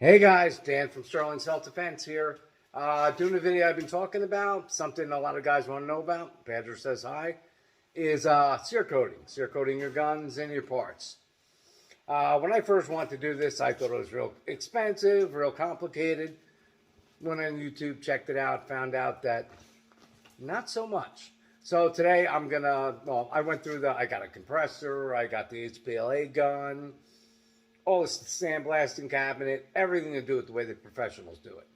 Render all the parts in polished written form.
Hey guys, Dan from Sterling Self Defense here. Doing a video I've been talking about, something a lot of guys want to know about. Badger says hi. Is cerakoting your guns and your parts. When I first wanted to do this, I thought it was real expensive, real complicated. Went on YouTube, checked it out, found out that not so much. So today I went through I got a compressor, I got the HPLA gun, all the sandblasting cabinet, everything to do with the way the professionals do it.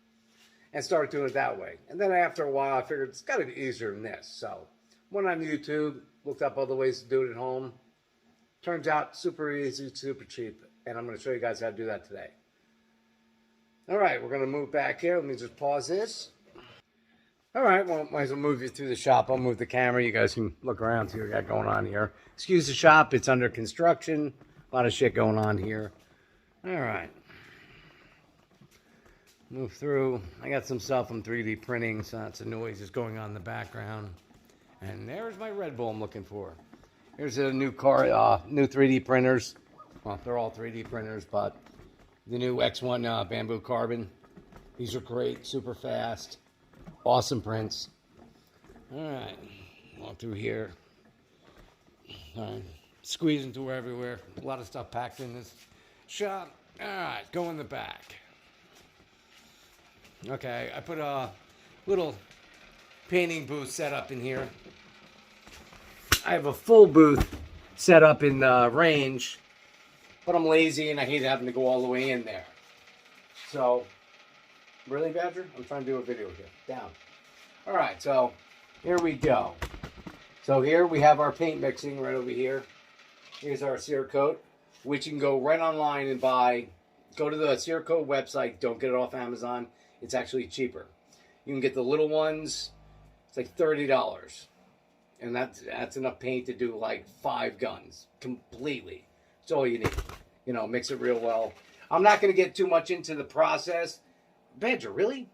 And started doing it that way. And then after a while, I figured it's got to be easier than this. So went on YouTube, looked up other ways to do it at home. Turns out super easy, super cheap. And I'm going to show you guys how to do that today. All right, we're going to move back here. Let me just pause this. All right, well, might as well move you through the shop. I'll move the camera. You guys can look around, see what we got going on here. Excuse the shop. It's under construction. A lot of shit going on here. All right. Move through. I got some stuff I'm 3D printing, so that's a noise is going on in the background. And there's my Red Bull I'm looking for. Here's a new car, new 3D printers. Well, they're all 3D printers, but the new X1 bamboo carbon. These are great, super fast, awesome prints. All right, on through here. All right, squeezing through everywhere. A lot of stuff packed in this shop. All right, go in the back. Okay, I put a little painting booth set up in here. I have a full booth set up in the range, but I'm lazy and I hate having to go all the way in there. So, really, Badger? I'm trying to do a video here. Down. All right, so here we go. So here we have our paint mixing right over here. Here's our Cerakote, which you can go right online and buy. Go to the Cerakote website. Don't get it off Amazon. It's actually cheaper. You can get the little ones. It's like $30. And that's enough paint to do like 5 guns completely. That's all you need. You know, mix it real well. I'm not going to get too much into the process. Badger, really?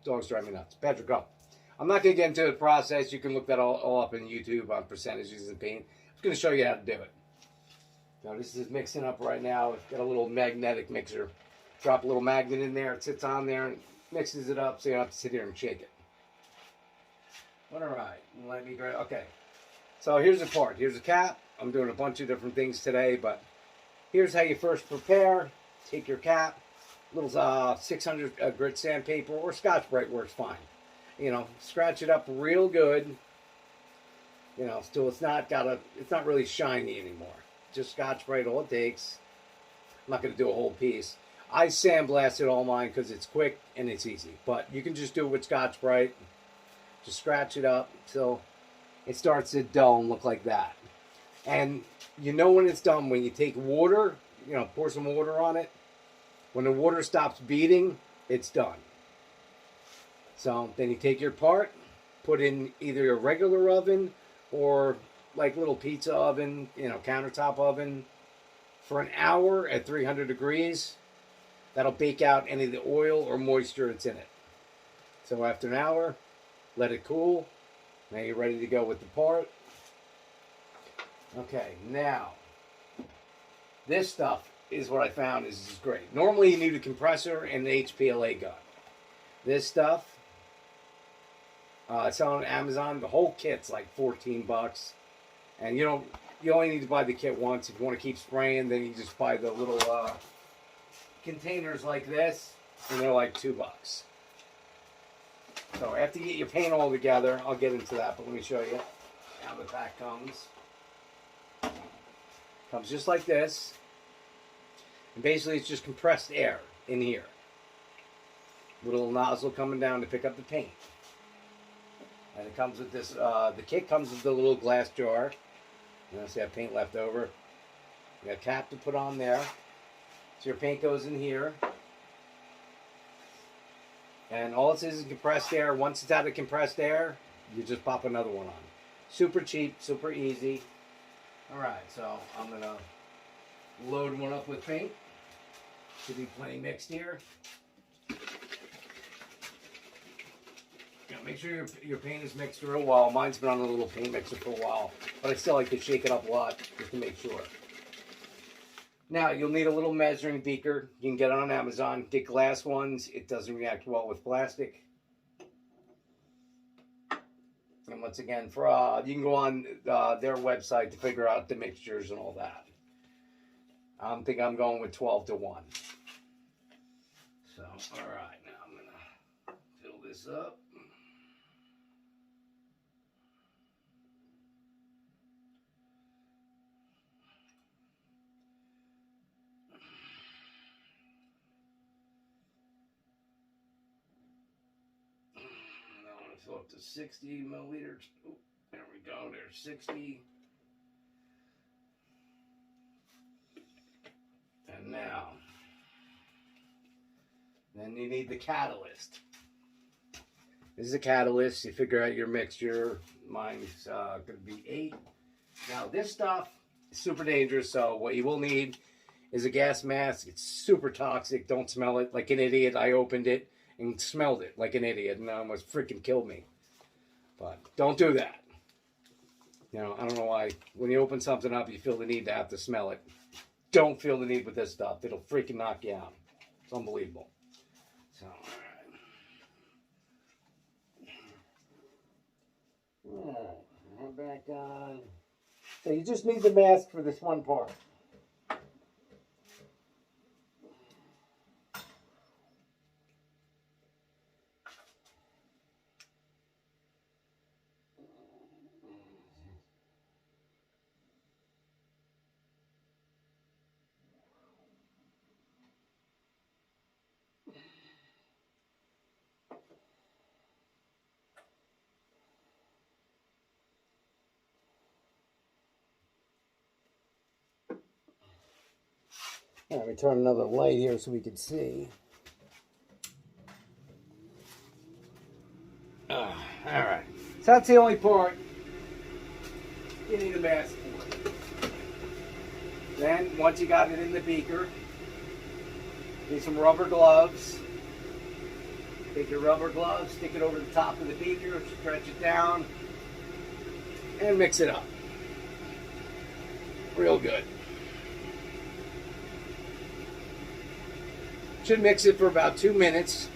Dog's driving me nuts. Badger, go. I'm not going to get into the process. You can look that all up in YouTube on percentages and paint. I'm just going to show you how to do it. Now this is mixing up right now. It's got a little magnetic mixer. Drop a little magnet in there. It sits on there and mixes it up so you don't have to sit here and shake it. All right, let me grab. Okay, so here's the part. Here's the cap. I'm doing a bunch of different things today, but here's how you first prepare. Take your cap, little 600 grit sandpaper or Scotch-Brite works fine. You know, scratch it up real good. You know, still it's not really shiny anymore. Just Scotch-Brite, all it takes. I'm not going to do a whole piece. I sandblasted all mine because it's quick and it's easy. But you can just do it with Scotch-Brite. Just scratch it up till it starts to dull and look like that. And you know when it's done, when you take water, you know, pour some water on it. When the water stops beating, it's done. So then you take your part, put in either a regular oven or like little pizza oven, you know, countertop oven for an hour at 300 degrees. That'll bake out any of the oil or moisture that's in it. So after an hour, let it cool. Now you're ready to go with the part. Okay, now this stuff is what I found is great. Normally you need a compressor and an HPLA gun. This stuff, it's on Amazon. The whole kit's like 14 bucks. And you only need to buy the kit once. If you want to keep spraying, then you just buy the little containers like this, and they're like $2. So after you get your paint all together, I'll get into that, but let me show you how the back comes. Comes just like this. And basically it's just compressed air in here. Little nozzle coming down to pick up the paint. And it comes with this, the kit comes with the little glass jar. You know, see I have paint left over. You got a cap to put on there. So your paint goes in here. And all it is compressed air. Once it's out of compressed air, you just pop another one on. Super cheap, super easy. Alright, so I'm going to load one up with paint. Should be plenty mixed here. Make sure your paint is mixed real well. Mine's been on a little paint mixer for a while, but I still like to shake it up a lot just to make sure. Now, you'll need a little measuring beaker. You can get it on Amazon. Get glass ones. It doesn't react well with plastic. And once again, you can go on their website to figure out the mixtures and all that. I think I'm going with 12-1. So, all right. Now I'm going to fill this up. Fill up to 60 milliliters. Oh, there we go. There's 60. And now, then you need the catalyst. This is a catalyst. You figure out your mixture. Mine's going to be 8. Now, this stuff is super dangerous. So what you will need is a gas mask. It's super toxic. Don't smell it like an idiot. I opened it and smelled it like an idiot and almost freaking killed me. But don't do that. You know, I don't know why. When you open something up, you feel the need to have to smell it. Don't feel the need with this stuff. It'll freaking knock you out. It's unbelievable. So, all right. Back on. So you just need the mask for this one part. Let me turn another light here so we can see. All right. So that's the only part you need a mask for. Then, once you got it in the beaker, need some rubber gloves. Take your rubber gloves, stick it over the top of the beaker, stretch it down, and mix it up. Real good. Should mix it for about 2 minutes.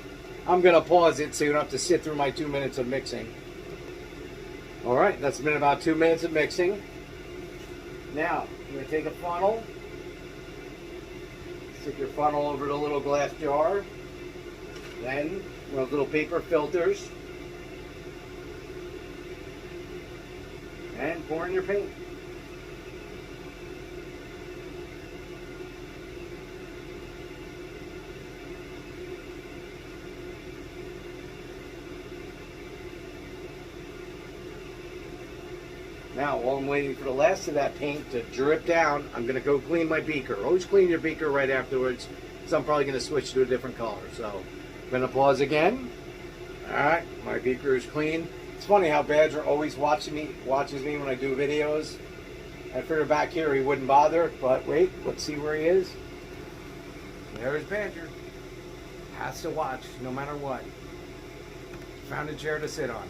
I'm going to pause it so you don't have to sit through my 2 minutes of mixing. All right, that's been about 2 minutes of mixing. Now, you're going to take a funnel. Stick your funnel over the little glass jar. Then, those little paper filters. And pour in your paint. Now, while I'm waiting for the last of that paint to drip down, I'm going to go clean my beaker. Always clean your beaker right afterwards, because I'm probably going to switch to a different color. So, I'm going to pause again. Alright, my beaker is clean. It's funny how Badger always watches me when I do videos. I figured back here he wouldn't bother, but wait, let's see where he is. There's Badger. Has to watch, no matter what. Found a chair to sit on.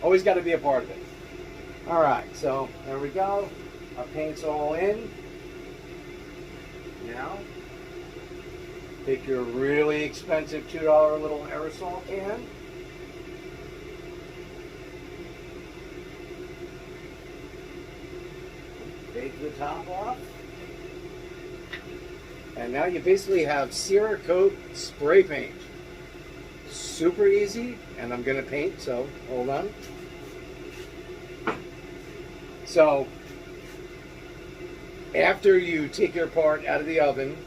Always got to be a part of it. All right, so there we go. Our paint's all in. Now, take your really expensive $2 little aerosol can. Take the top off. And now you basically have Cerakote spray paint. Super easy, and I'm going to paint, so hold on. So, after you take your part out of the oven,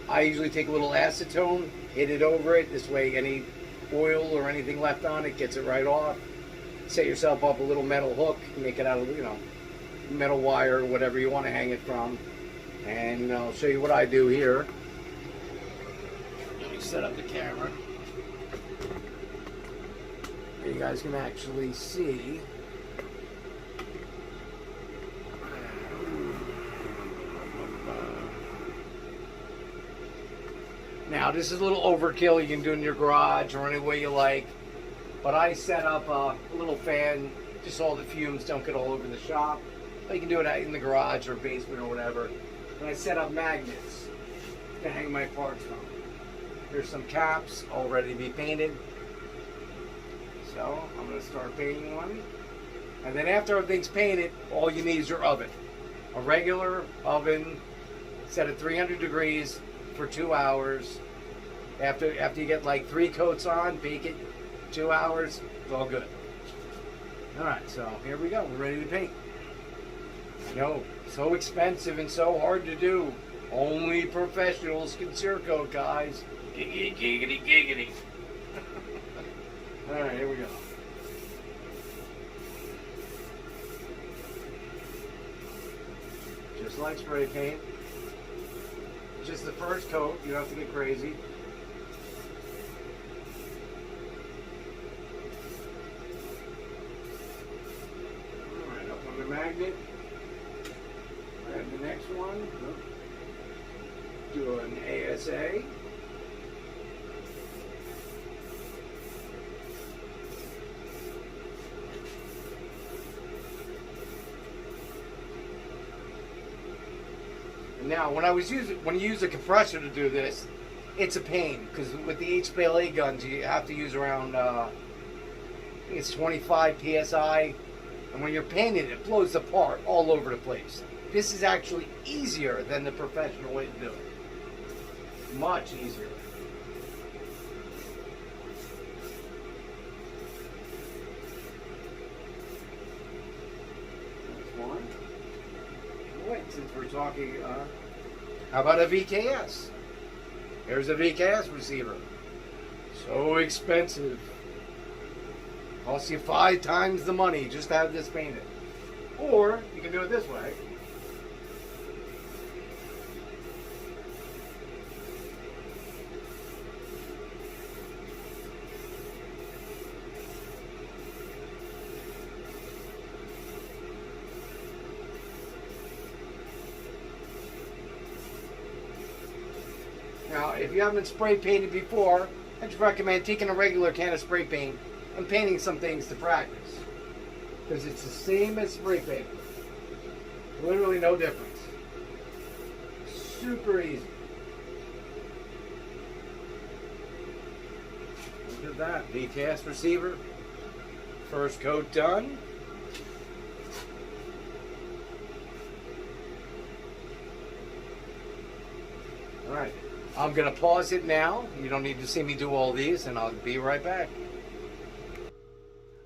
I usually take a little acetone, hit it over it. This way any oil or anything left on it gets it right off. Set yourself up a little metal hook, make it out of, metal wire or whatever you want to hang it from. And I'll show you what I do here. Let me set up the camera. You guys can actually see. Now, this is a little overkill. You can do it in your garage or any way you like. But I set up a little fan just so all the fumes don't get all over the shop. But you can do it in the garage or basement or whatever. And I set up magnets to hang my parts from. Here's some caps all ready to be painted. So I'm going to start painting one. And then after everything's painted, all you need is your oven. A regular oven set at 300 degrees for 2 hours. After you get like 3 coats on, bake it 2 hours, it's all good. Alright, so here we go. We're ready to paint. I know, so expensive and so hard to do. Only professionals can cerakote, guys. Giggity, giggity, giggity. Alright, here we go. Just like spray paint. Just the first coat, you don't have to get crazy. Alright, up on the magnet. Grab the next one. Do an ASA. Now, when you use a compressor to do this, it's a pain because with the HPLA guns, you have to use around, I think it's 25 psi, and when you're painting it blows apart all over the place. This is actually easier than the professional way to do it. Much easier. That's one. Wait, since we're talking, how about a VKS? Here's a VKS receiver. So expensive. Costs you 5 times the money just to have this painted. Or you can do it this way. Now, if you haven't spray painted before, I just recommend taking a regular can of spray paint and painting some things to practice. Because it's the same as spray paint. Literally no difference. Super easy. Look at that. VKS receiver. First coat done. Alright. I'm going to pause it now. You don't need to see me do all these, and I'll be right back.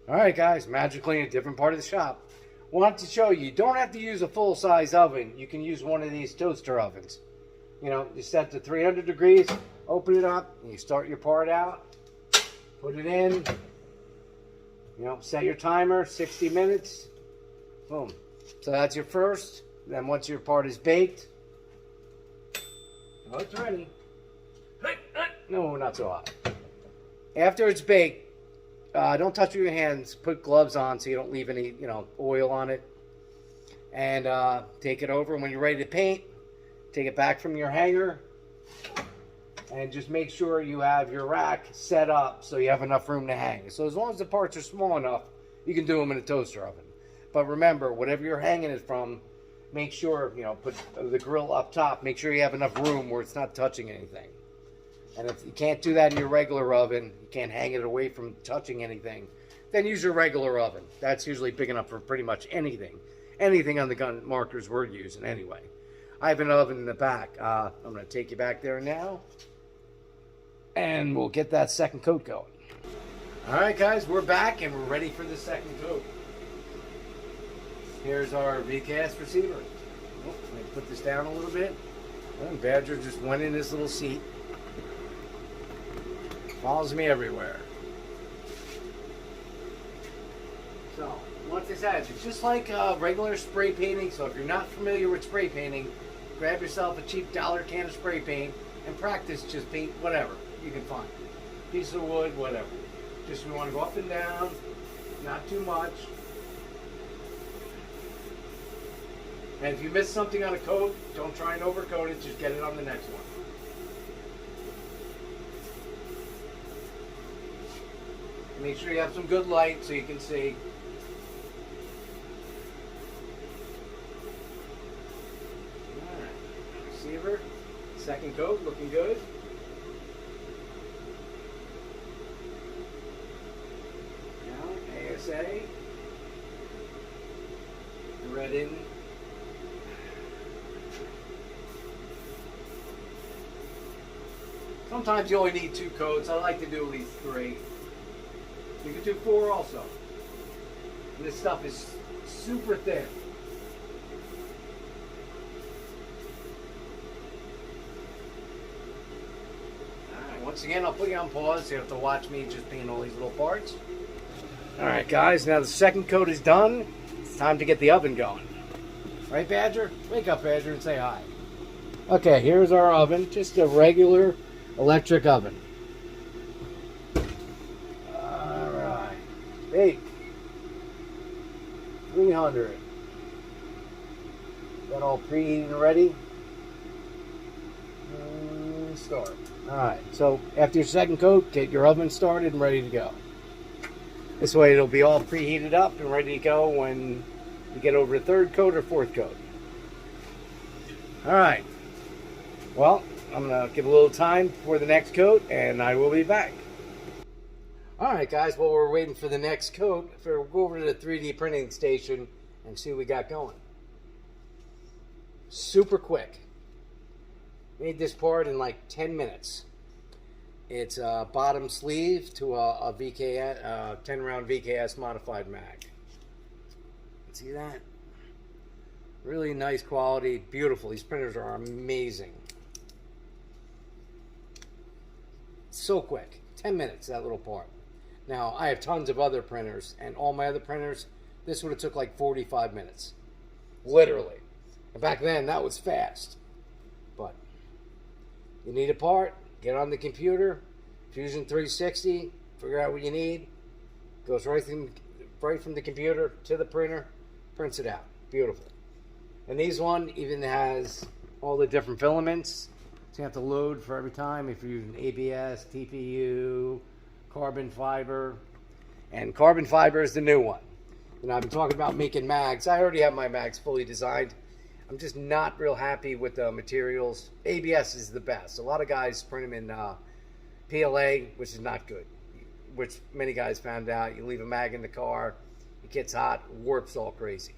Alright guys, magically in a different part of the shop. Want to show you don't have to use a full-size oven. You can use one of these toaster ovens. You know, you set to 300 degrees, open it up, and you start your part out. Put it in. You know, set your timer, 60 minutes. Boom. So that's your first. Then once your part is baked, oh, it's ready. No, not so hot. After it's baked, don't touch it with your hands. Put gloves on so you don't leave any, oil on it. And take it over. And when you're ready to paint, take it back from your hanger. And just make sure you have your rack set up so you have enough room to hang. So as long as the parts are small enough, you can do them in a toaster oven. But remember, whatever you're hanging it from, make sure, put the grill up top. Make sure you have enough room where it's not touching anything. And if you can't do that in your regular oven, you can't hang it away from touching anything, then use your regular oven. That's usually big enough for pretty much anything. Anything on the gun markers we're using anyway. I have an oven in the back. I'm going to take you back there now. And we'll get that second coat going. Alright guys, we're back and we're ready for the second coat. Here's our VKS receiver. Oh, let me put this down a little bit. Oh, Badger just went in this little seat. Follows me everywhere. So, once I said, it's just like regular spray painting. So if you're not familiar with spray painting, grab yourself a cheap dollar can of spray paint and practice just paint whatever you can find. Piece of wood, whatever. Just we want to go up and down, not too much. And if you miss something on a coat, don't try and overcoat it, just get it on the next one. Make sure you have some good light so you can see. receiver. Second coat, looking good. Now, ASA. Red in. Sometimes you only need 2 coats. I like to do at least 3. You can do 4 also. And this stuff is super thin. Alright, once again, I'll put you on pause. You have to watch me just paint all these little parts. Alright guys, now the second coat is done. It's time to get the oven going. Right, Badger? Wake up, Badger, and say hi. Okay, here's our oven. Just a regular electric oven. Alright. Hey. 300. Got all preheated and ready? And start. Alright, so after your second coat, get your oven started and ready to go. This way it'll be all preheated up and ready to go when you get over the third coat or fourth coat. Alright. Well, I'm going to give a little time for the next coat and I will be back. Alright guys, while we're waiting for the next coat, we'll go over to the 3D printing station and see what we got going. Super quick. Made this part in like 10 minutes. It's a bottom sleeve to a 10 round VKS modified mag. See that? Really nice quality, beautiful. These printers are amazing. So quick, 10 minutes, that little part. Now, I have tons of other printers, and all my other printers, this would have took like 45 minutes. Literally. And back then, that was fast. But you need a part, get on the computer, Fusion 360, figure out what you need, goes right from the computer to the printer, prints it out. Beautiful. And these one even has all the different filaments. So you have to load for every time if you're using ABS, TPU, carbon fiber. And carbon fiber is the new one. You know, I've been talking about making mags. I already have my mags fully designed. I'm just not real happy with the materials. ABS is the best. A lot of guys print them in PLA, which is not good. Which many guys found out. You leave a mag in the car, it gets hot, warps all crazy.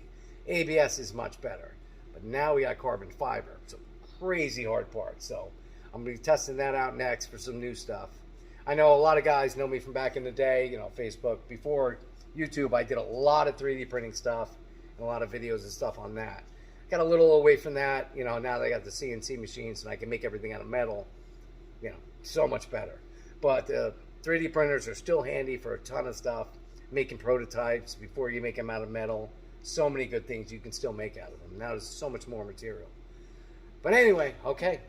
ABS is much better. But now we got carbon fiber. It's a crazy hard part. So I'm going to be testing that out next for some new stuff. I know a lot of guys know me from back in the day, you know, Facebook. Before YouTube, I did a lot of 3D printing stuff and a lot of videos and stuff on that. Got a little away from that, you know, now they got the CNC machines and I can make everything out of metal, you know, so much better. But 3D printers are still handy for a ton of stuff. Making prototypes before you make them out of metal. So many good things you can still make out of them. Now there's so much more material. But anyway, okay.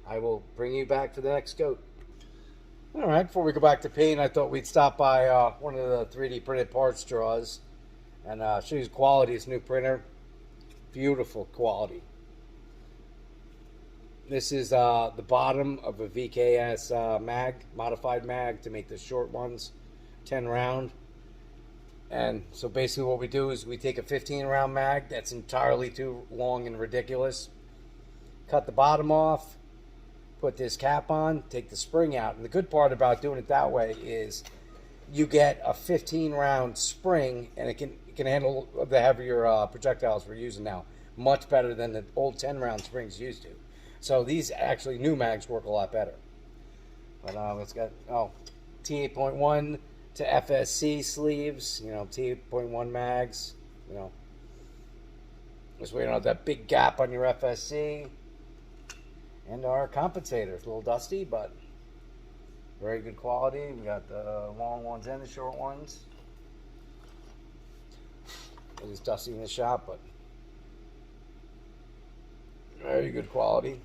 I will bring you back for the next coat. Alright, before we go back to paint, I thought we'd stop by one of the 3D printed parts draws and show you the quality of this new printer. Beautiful quality. This is the bottom of a VKS mag, modified mag to make the short ones, 10 round. And so basically what we do is we take a 15 round mag that's entirely too long and ridiculous, cut the bottom off, put this cap on, take the spring out. And the good part about doing it that way is you get a 15 round spring and it can handle the heavier projectiles we're using now much better than the old 10 round springs used to. So these actually new mags work a lot better. But let's get T8.1 to FSC sleeves, you know, T8.1 mags, you know. Just waiting on that big gap on your FSC. And our compensators, a little dusty, but very good quality. We got the long ones and the short ones. It was dusty in the shop, but very good quality.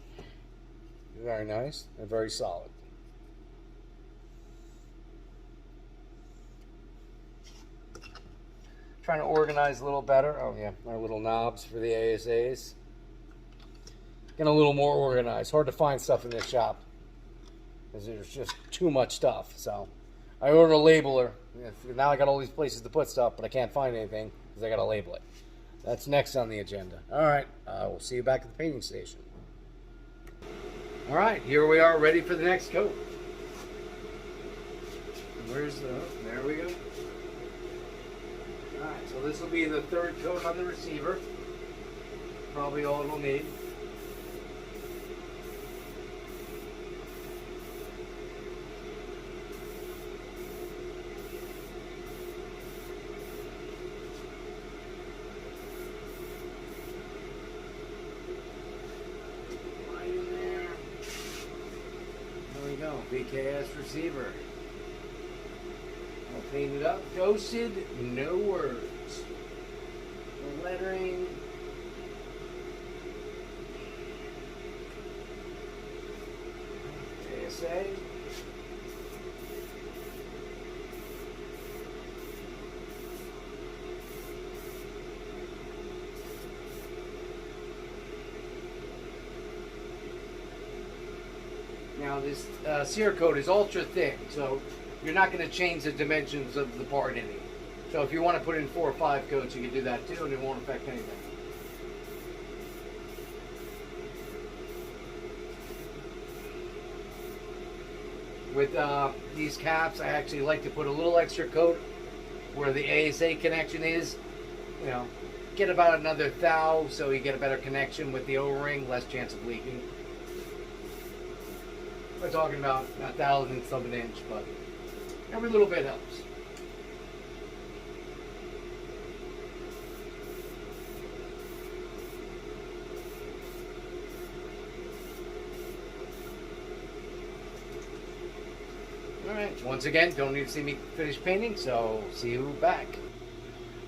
Very nice and very solid. Trying to organize a little better. Oh yeah, our little knobs for the ASAs. Getting a little more organized. Hard to find stuff in this shop because there's just too much stuff. So I ordered a labeler. Now I got all these places to put stuff, but I can't find anything because I got to label it. That's next on the agenda. All right, we'll see you back at the painting station. All right, here we are, ready for the next coat. Where's the? Oh, there we go. All right, so this will be the third coat on the receiver. Probably all we'll need. BKS receiver. I'll clean it up. Ghosted, no words. The lettering. ASA. Now this cerakote is ultra thin, so you're not going to change the dimensions of the part any. So if you want to put in 4 or 5 coats, you can do that too, and it won't affect anything. With these caps, I actually like to put a little extra coat where the ASA connection is. You know, get about another thou, so you get a better connection with the O-ring, less chance of leaking. We're talking about a thousandth of an inch, but every little bit helps. Alright, once again, don't need to see me finish painting, so see you back.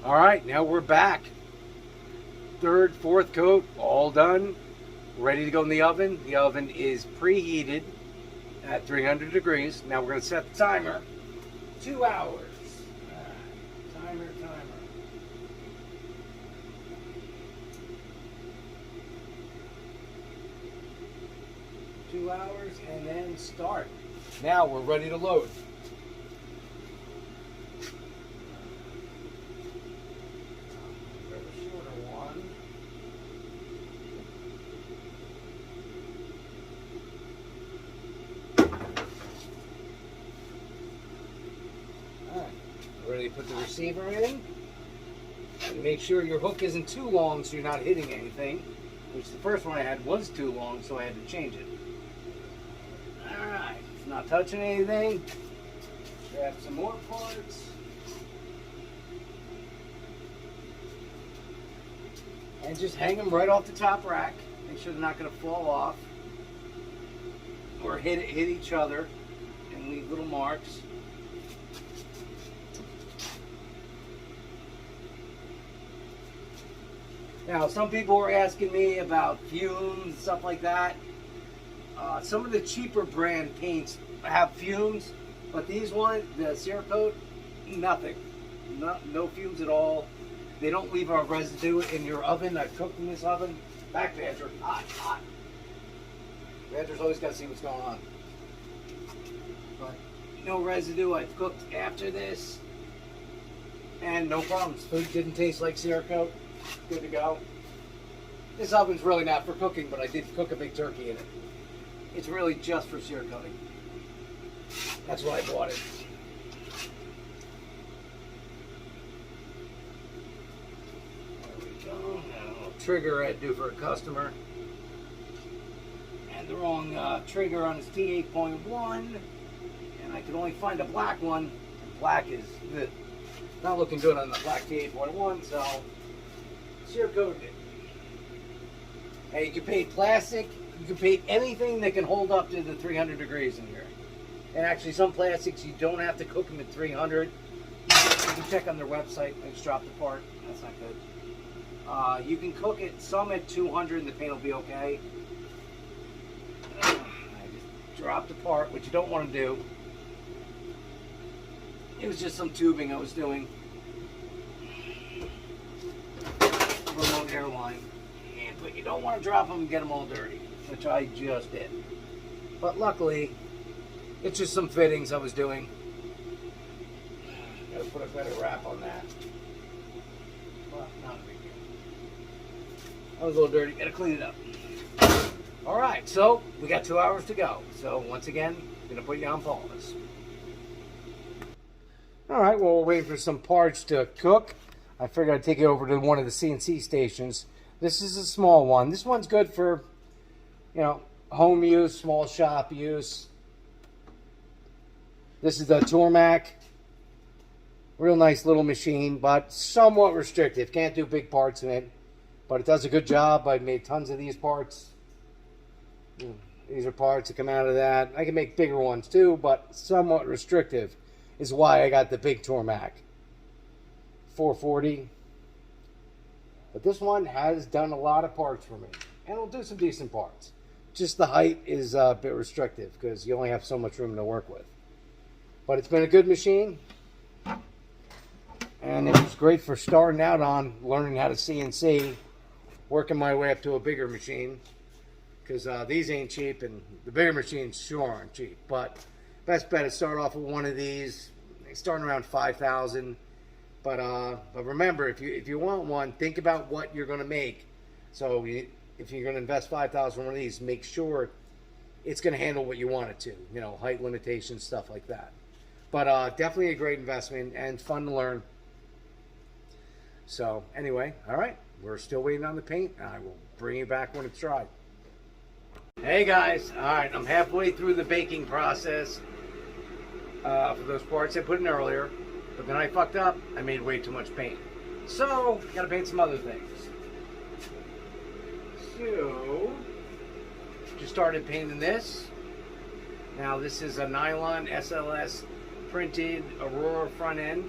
Alright, now we're back. Third, fourth coat, all done. Ready to go in the oven. The oven is preheated at 300 degrees. Now we're going to set the timer. 2 hours. Timer. 2 hours and then start. Now we're ready to load. Ready to put the receiver in, and make sure your hook isn't too long so you're not hitting anything, which the first one I had was too long, so I had to change it. Alright, it's not touching anything. Grab some more parts. And just hang them right off the top rack. Make sure they're not going to fall off or hit each other and leave little marks. Now, some people were asking me about fumes and stuff like that. Some of the cheaper brand paints have fumes, but these ones, the cerakote, nothing. No fumes at all. They don't leave a residue in your oven. I've cooked in this oven. Back badger, hot. Badger's always got to see what's going on. But no residue. I've cooked after this, and no problems. Food didn't taste like cerakote. Good to go. This oven's really not for cooking, but I did cook a big turkey in it. It's really just for cerakoting. That's why I bought it. There we go. Got a little trigger I had to do for a customer. And the wrong trigger on his T8.1. And I could only find a black one. Black is not looking good on the black T8.1, so cerakoted it. Hey, you can paint plastic, you can paint anything that can hold up to the 300 degrees in here. And actually some plastics, you don't have to cook them at 300. You can check on their website. I just dropped the part. That's not good. You can cook it some at 200 and the paint will be okay. I just dropped the part, which you don't want to do. It was just some tubing I was doing. Remote airline, but you don't want to drop them and get them all dirty, which I just did. But luckily, it's just some fittings I was doing. Gotta put a better wrap on that. But not a big deal. I was a little dirty. Gotta clean it up. All right, so we got 2 hours to go. So once again, I'm gonna put you on pause. All right, well, we're waiting for some parts to cook. I figured I'd take it over to one of the CNC stations. This is a small one. This one's good for, home use, small shop use. This is the Tormac. Real nice little machine, but somewhat restrictive. Can't do big parts in it, but it does a good job. I've made tons of these parts. These are parts that come out of that. I can make bigger ones too, but somewhat restrictive is why I got the big Tormac. 440. But this one has done a lot of parts for me, and it'll do some decent parts. Just the height is a bit restrictive because you only have so much room to work with. But it's been a good machine, and it was great for starting out on learning how to CNC, working my way up to a bigger machine, because these ain't cheap, and the bigger machines sure aren't cheap. But best bet is start off with one of these, starting around 5,000. But remember, if you want one, think about what you're going to make. So if you're going to invest 5,000 in one of these, make sure it's going to handle what you want it to. Height limitations, stuff like that. But definitely a great investment and fun to learn. So anyway, all right, we're still waiting on the paint. I will bring you back when it's dry. Hey guys, all right, I'm halfway through the baking process for those parts I put in earlier. But then I fucked up. I made way too much paint. So, gotta paint some other things. So, just started painting this. Now this is a nylon SLS printed Aurora front end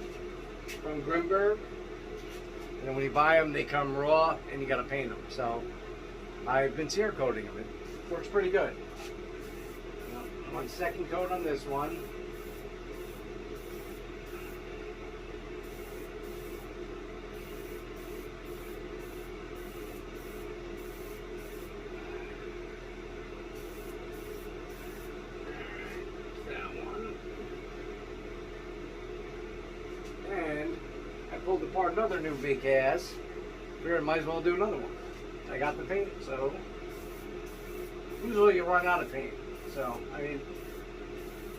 from Grimberg. And then when you buy them, they come raw and you gotta paint them. So, I've been cerakoting them. It works pretty good. I'm on second coat on this one. Pulled apart another new big ass. Figured I might as well do another one. I got the paint, so usually you run out of paint. So I mean,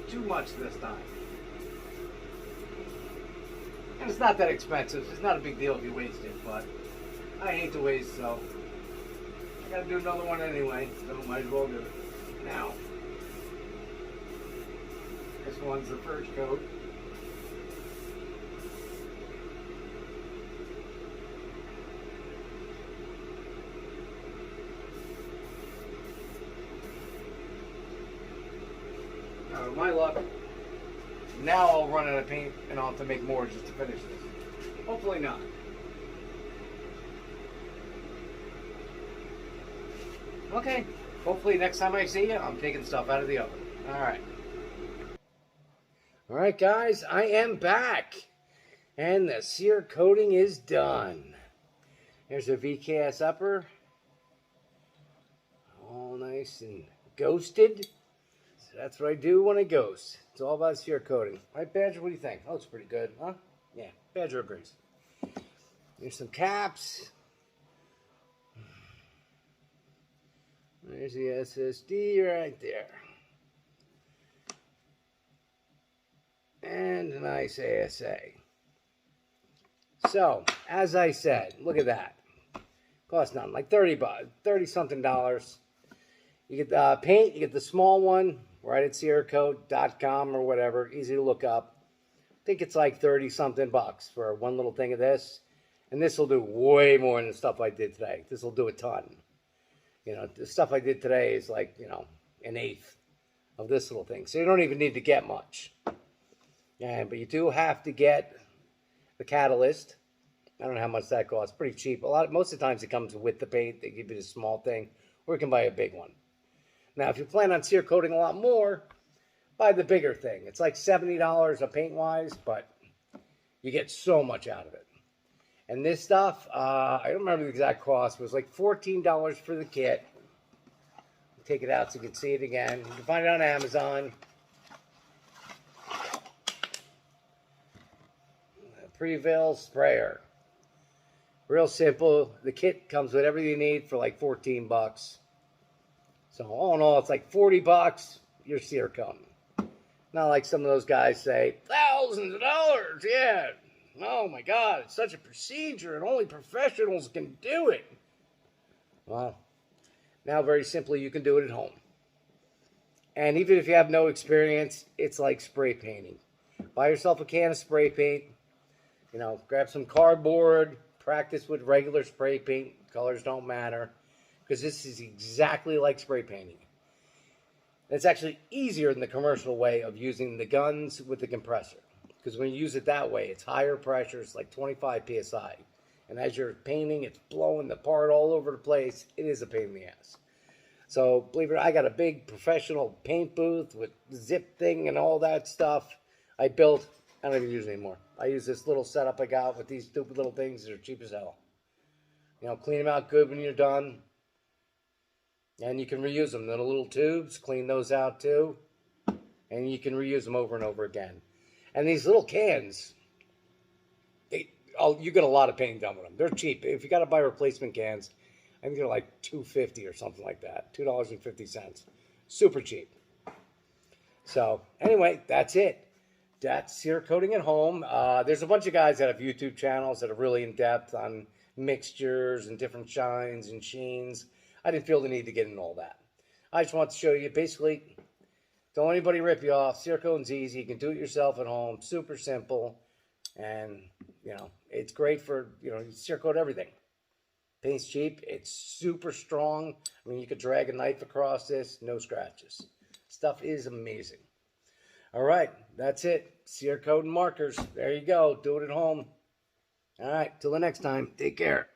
too much this time. And it's not that expensive. It's not a big deal if you waste it, but I hate to waste, so I gotta do another one anyway. So might as well do it now. This one's the first coat. My luck, now I'll run out of paint and I'll have to make more just to finish this. Hopefully not. Okay, hopefully next time I see you, I'm taking stuff out of the oven. Alright. Alright guys, I am back. And the sear coating is done. There's a VKS upper. All nice and ghosted. That's what I do when I ghost. It's all about sear coating. Right, Badger? What do you think? Oh, it's pretty good, huh? Yeah, Badger agrees. Here's some caps. There's the SSD right there. And a nice ASA. So, as I said, look at that. Cost nothing, like 30 something dollars. You get the paint, you get the small one, right at cerakote.com or whatever, easy to look up. I think it's like 30 something bucks for one little thing of this. And this will do way more than the stuff I did today. This will do a ton. The stuff I did today is like, an eighth of this little thing. So you don't even need to get much. Yeah, but you do have to get the catalyst. I don't know how much that costs. Pretty cheap. Most of the times it comes with the paint. They give you a small thing, or you can buy a big one. Now, if you plan on sear coating a lot more, buy the bigger thing. It's like $70 a paint-wise, but you get so much out of it. And this stuff, I don't remember the exact cost. It was like $14 for the kit. Take it out so you can see it again. You can find it on Amazon. Prevail sprayer. Real simple. The kit comes with everything you need for like 14 bucks. So all in all, it's like 40 bucks, you're cerakoting. Not like some of those guys say, thousands of dollars, yeah. Oh my God, it's such a procedure and only professionals can do it. Well, now very simply, you can do it at home. And even if you have no experience, it's like spray painting. Buy yourself a can of spray paint, grab some cardboard, practice with regular spray paint. Colors don't matter, because this is exactly like spray painting. It's actually easier than the commercial way of using the guns with the compressor. Because when you use it that way, it's higher pressure, it's like 25 psi. And as you're painting, it's blowing the part all over the place. It is a pain in the ass. So, believe it or not, I got a big professional paint booth with zip thing and all that stuff. I built, I don't even use it anymore. I use this little setup I got with these stupid little things that are cheap as hell. Clean them out good when you're done. And you can reuse them. The little tubes, clean those out too. And you can reuse them over and over again. And these little cans, you get a lot of paint done with them. They're cheap. If you got to buy replacement cans, I think they're like $2.50 or something like that. $2.50. Super cheap. So anyway, that's it. That's cerakoting at home. There's a bunch of guys that have YouTube channels that are really in depth on mixtures and different shines and sheens. I didn't feel the need to get into all that. I just want to show you, basically, don't let anybody rip you off. Cerakoting's easy. You can do it yourself at home. Super simple. And, it's great for, you cerakote everything. Paint's cheap. It's super strong. I mean, you could drag a knife across this. No scratches. Stuff is amazing. All right. That's it. Cerakoting markers. There you go. Do it at home. All right. Till the next time. Take care.